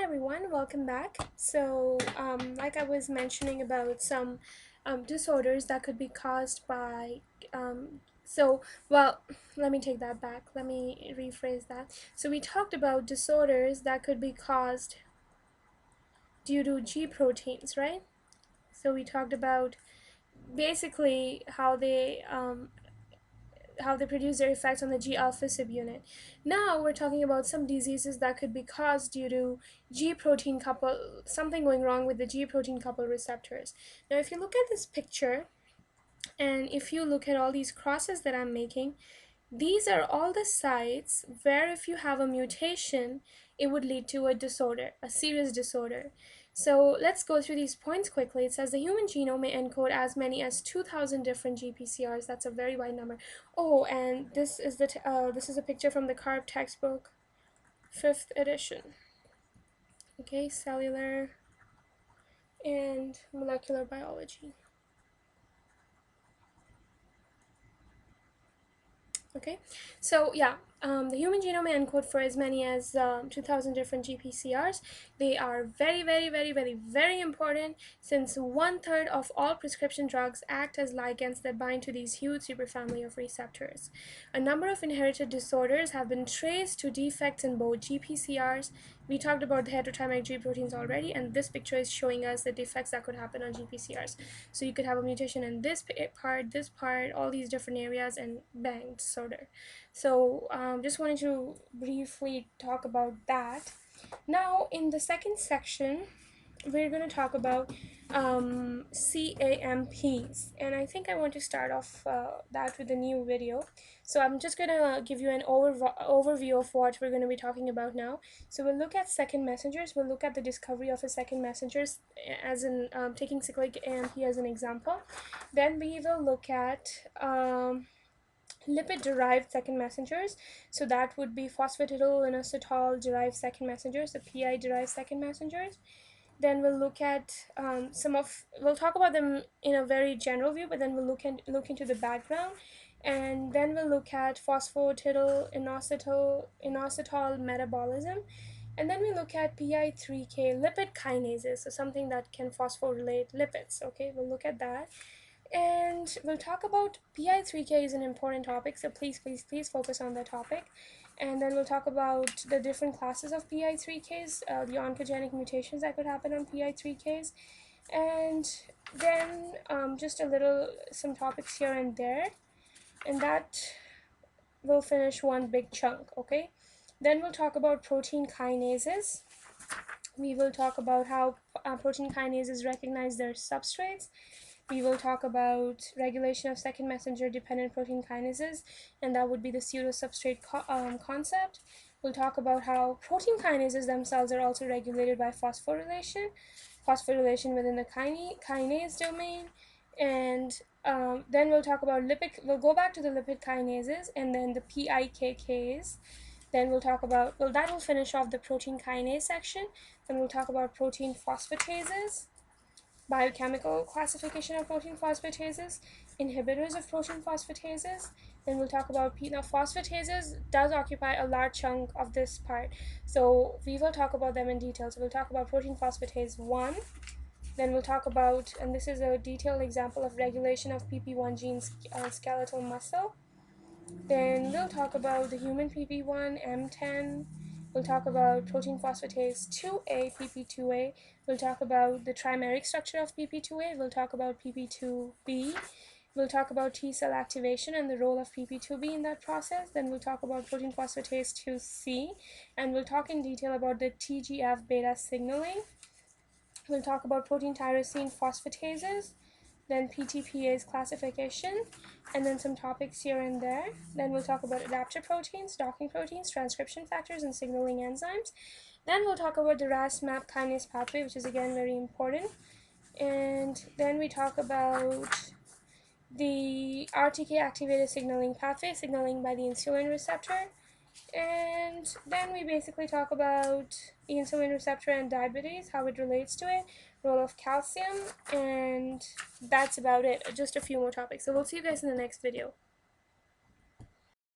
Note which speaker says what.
Speaker 1: Hi everyone, welcome back. Like I was mentioning about some disorders that could be caused by, um, so, well, let me take that back. Let me rephrase that. So, we talked about disorders that could be caused due to G proteins, right? So, we talked about basically how they produce their effects on the G alpha subunit. Now we're talking about some diseases that could be caused due to G protein couple, something going wrong with the G protein couple receptors. Now, if you look at this picture and if you look at all these crosses that I'm making, these are all the sites where if you have a mutation, it would lead to a disorder, a serious disorder. So let's go through these points quickly. It says the human genome may encode as many as 2,000 different GPCRs. That's a very wide number. Oh, and this is this is a picture from the CARB textbook, 5th edition. Okay, cellular and molecular biology. Okay, so yeah, the human genome may encode for as many as 2,000 different GPCRs. They are very important since 1/3 of all prescription drugs act as ligands that bind to these huge superfamily of receptors. A number of inherited disorders have been traced to defects in both GPCRs. We talked about the heterotrimeric G proteins already, and this picture is showing us the defects that could happen on GPCRs. So you could have a mutation in this part, all these different areas, and bang, disorder. So just wanted to briefly talk about that. Now, in the second section, we're going to talk about CAMPs, and I think I want to start off that with a new video. So I'm just going to give you an overview of what we're going to be talking about now. So we'll look at second messengers, we'll look at the discovery of a second messengers as in taking cyclic AMP as an example. Then we will look at lipid-derived second messengers. So that would be phosphatidylinositol-derived second messengers, the PI-derived second messengers. Then we'll look at we'll talk about them in a very general view, but then we'll look into the background, and then we'll look at phosphatidylinositol metabolism, and then we look at PI3K lipid kinases, so something that can phosphorylate lipids. Okay, we'll look at that. And we'll talk about PI3K is an important topic, so please focus on the topic. And then we'll talk about the different classes of PI3Ks, the oncogenic mutations that could happen on PI3Ks, and then just some topics here and there, and that will finish one big chunk. Okay, then we'll talk about protein kinases. We will talk about how protein kinases recognize their substrates. We will talk about regulation of second messenger dependent protein kinases, and that would be the pseudo-substrate concept. We'll talk about how protein kinases themselves are also regulated by phosphorylation within the kinase domain, and then we'll talk about we'll go back to the lipid kinases and then the PIKKs. Then we'll talk about, that will finish off the protein kinase section. Then we'll talk about protein phosphatases, biochemical classification of protein phosphatases, inhibitors of protein phosphatases. Then we'll talk about phosphatases does occupy a large chunk of this part, so we will talk about them in detail. So we'll talk about protein phosphatase 1. Then we'll talk about, and this is a detailed example of regulation of PP1 gene skeletal muscle. Then we'll talk about the human PP1, M10. We'll talk about protein phosphatase 2A, PP2A. We'll talk about the trimeric structure of PP2A. We'll talk about PP2B. We'll talk about T cell activation and the role of PP2B in that process. Then we'll talk about protein phosphatase 2C, and we'll talk in detail about the TGF beta signaling. We'll talk about protein tyrosine phosphatases, then PTPase classification, and then some topics here and there. Then we'll talk about adapter proteins, docking proteins, transcription factors, and signaling enzymes. Then we'll talk about the RAS-MAP kinase pathway, which is again very important. And then we talk about the RTK activated signaling pathway, signaling by the insulin receptor. And then we basically talk about the insulin receptor and diabetes, how it relates to it, role of calcium, and that's about it. Just a few more topics. So we'll see you guys in the next video.